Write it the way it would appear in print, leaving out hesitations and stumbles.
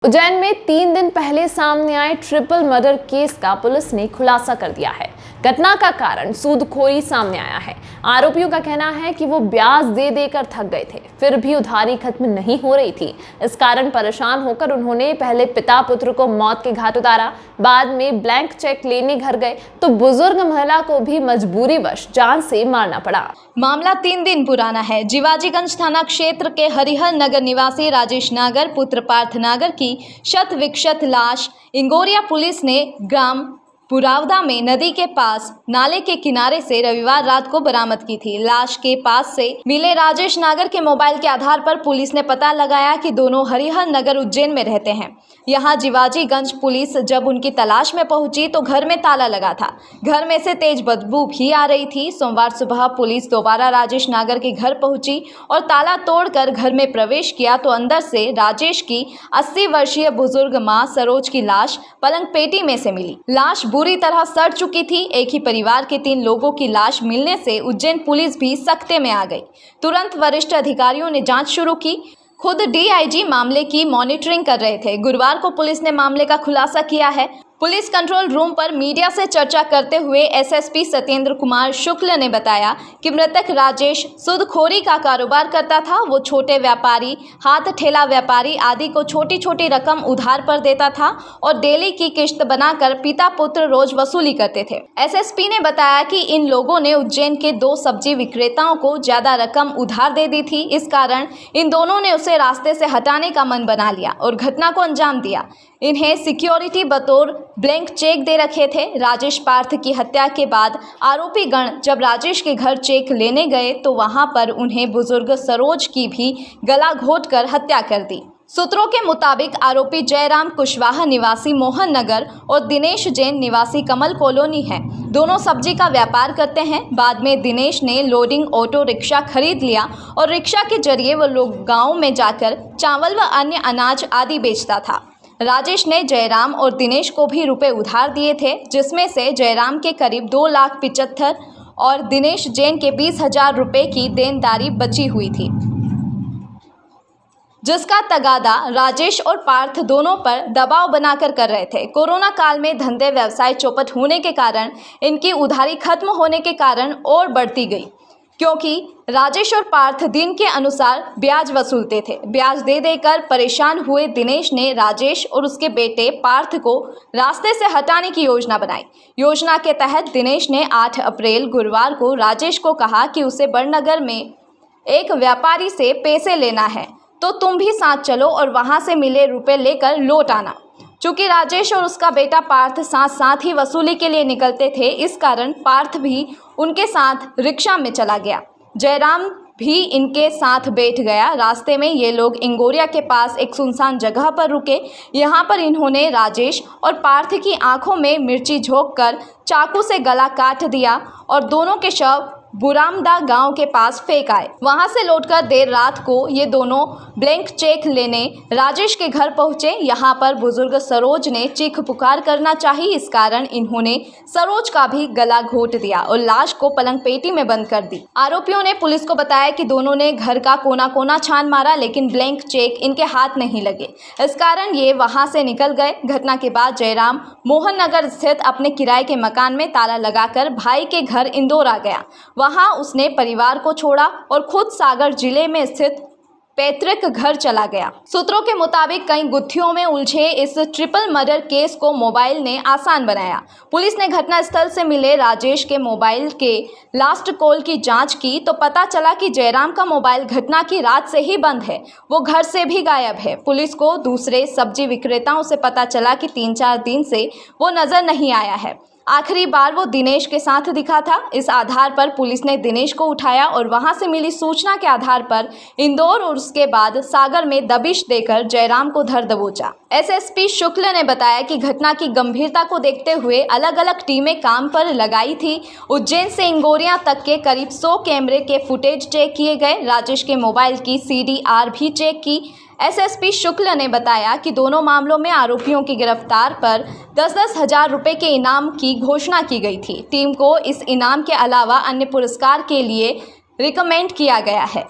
उज्जैन में 3 दिन पहले सामने आए ट्रिपल मर्डर केस का पुलिस ने खुलासा कर दिया है। घटना का कारण सूदखोरी सामने आया है। आरोपियों का कहना है कि वो ब्याज दे देकर थक गए थे, फिर भी उधारी खत्म नहीं हो रही थी। इस कारण परेशान होकर उन्होंने पहले पिता पुत्र को मौत के घाट उतारा, बाद में ब्लैंक चेक लेने घर गए तो बुजुर्ग महिला को भी मजबूरीवश जान से मारना पड़ा। मामला 3 दिन पुराना है। जीवाजीगंज थाना क्षेत्र के हरिहर नगर निवासी राजेश नागर पुत्र पार्थ नागर की शत विक्षत लाश इंगोरिया पुलिस ने ग्राम पुरावदा में नदी के पास नाले के किनारे से रविवार रात को बरामद की थी। लाश के पास से मिले राजेश नागर के मोबाइल के आधार पर पुलिस ने पता लगाया कि दोनों हरिहर नगर उज्जैन में रहते हैं। यहां जीवाजीगंज पुलिस जब उनकी तलाश में पहुंची तो घर में ताला लगा था। घर में से तेज बदबू भी आ रही थी। सोमवार सुबह पुलिस दोबारा राजेश नागर के घर पहुंची और ताला तोड़कर घर में प्रवेश किया तो अंदर से राजेश की 80 वर्षीय बुजुर्ग मां सरोज की लाश पलंग पेटी में से मिली। लाश बुरी तरह सड़ चुकी थी। एक ही परिवार के 3 लोगों की लाश मिलने से उज्जैन पुलिस भी सकते में आ गई। तुरंत वरिष्ठ अधिकारियों ने जांच शुरू की। खुद डीआईजी मामले की मॉनिटरिंग कर रहे थे। गुरुवार को पुलिस ने मामले का खुलासा किया है। पुलिस कंट्रोल रूम पर मीडिया से चर्चा करते हुए एसएसपी सत्येंद्र कुमार शुक्ल ने बताया कि मृतक राजेश सूदखोरी का कारोबार करता था। वो छोटे व्यापारी, हाथ ठेला व्यापारी आदि को छोटी छोटी रकम उधार पर देता था और डेली की किश्त बनाकर पिता पुत्र रोज वसूली करते थे। एसएसपी ने बताया कि इन लोगों ने उज्जैन के 2 सब्जी विक्रेताओं को ज्यादा रकम उधार दे दी थी। इस कारण इन दोनों ने उसे रास्ते से हटाने का मन बना लिया और घटना को अंजाम दिया। इन्हें सिक्योरिटी बतौर ब्लैंक चेक दे रखे थे। राजेश पार्थ की हत्या के बाद आरोपी गण जब राजेश के घर चेक लेने गए तो वहां पर उन्हें बुजुर्ग सरोज की भी गला घोंटकर हत्या कर दी। सूत्रों के मुताबिक आरोपी जयराम कुशवाहा निवासी मोहन नगर और दिनेश जैन निवासी कमल कॉलोनी है। दोनों सब्जी का व्यापार करते हैं। बाद में दिनेश ने लोडिंग ऑटो रिक्शा खरीद लिया और रिक्शा के जरिए वो लोग गाँव में जाकर चावल व अन्य अनाज आदि बेचता था। राजेश ने जयराम और दिनेश को भी रुपए उधार दिए थे, जिसमें से जयराम के करीब 2,75,000 और दिनेश जैन के 20,000 रुपए की देनदारी बची हुई थी, जिसका तगादा राजेश और पार्थ दोनों पर दबाव बनाकर कर रहे थे। कोरोना काल में धंधे व्यवसाय चौपट होने के कारण इनकी उधारी खत्म होने के कारण और बढ़ती गई, क्योंकि राजेश और पार्थ दिन के अनुसार ब्याज वसूलते थे। ब्याज दे देकर परेशान हुए दिनेश ने राजेश और उसके बेटे पार्थ को रास्ते से हटाने की योजना बनाई। योजना के तहत दिनेश ने 8 अप्रैल गुरुवार को राजेश को कहा कि उसे बड़नगर में एक व्यापारी से पैसे लेना है तो तुम भी साथ चलो और वहां से मिले रुपए लेकर लौट आना। चूंकि राजेश और उसका बेटा पार्थ साथ साथ ही वसूली के लिए निकलते थे, इस कारण पार्थ भी उनके साथ रिक्शा में चला गया। जयराम भी इनके साथ बैठ गया। रास्ते में ये लोग इंगोरिया के पास एक सुनसान जगह पर रुके। यहाँ पर इन्होंने राजेश और पार्थ की आंखों में मिर्ची झोंककर चाकू से गला काट दिया और दोनों के शव बुरामदा गांव के पास फेंक आए। वहां से लौटकर देर रात को ये दोनों ब्लैंक चेक लेने राजेश के घर पहुंचे। यहां पर बुजुर्ग सरोज ने चीख पुकार करना चाहिए, इस कारण इन्होंने सरोज का भी गला घोंट दिया और लाश को पलंग पेटी में बंद कर दी। आरोपियों ने पुलिस को बताया कि दोनों ने घर का कोना कोना छान मारा, लेकिन ब्लैंक चेक इनके हाथ नहीं लगे। इस कारण ये वहां से निकल गए। घटना के बाद जयराम मोहन नगर स्थित अपने किराए के मकान में ताला लगाकर भाई के घर इंदौर आ गया। वहां उसने परिवार को छोड़ा और खुद सागर जिले में स्थित पैतृक घर चला गया। सूत्रों के मुताबिक कई गुत्थियों में उलझे इस ट्रिपल मर्डर केस को मोबाइल ने आसान बनाया। पुलिस ने घटनास्थल से मिले राजेश के मोबाइल के लास्ट कॉल की जांच की तो पता चला कि जयराम का मोबाइल घटना की रात से ही बंद है। वो घर से भी गायब है। पुलिस को दूसरे सब्जी विक्रेताओं से पता चला कि 3-4 दिन से वो नजर नहीं आया है। आखिरी बार वो दिनेश के साथ दिखा था। इस आधार पर पुलिस ने दिनेश को उठाया और वहां से मिली सूचना के आधार पर इंदौर और उसके बाद सागर में दबिश देकर जयराम को धर दबोचा। एसएसपी शुक्ल ने बताया कि घटना की गंभीरता को देखते हुए अलग अलग टीमें काम पर लगाई थी। उज्जैन से इंगोरिया तक के करीब 100 कैमरे के फुटेज चेक किए गए। राजेश के मोबाइल की CDR भी चेक की। एसएसपी शुक्ल ने बताया कि दोनों मामलों में आरोपियों की गिरफ्तार पर 10-10 हज़ार रुपये के इनाम की घोषणा की गई थी। टीम को इस इनाम के अलावा अन्य पुरस्कार के लिए रिकमेंड किया गया है।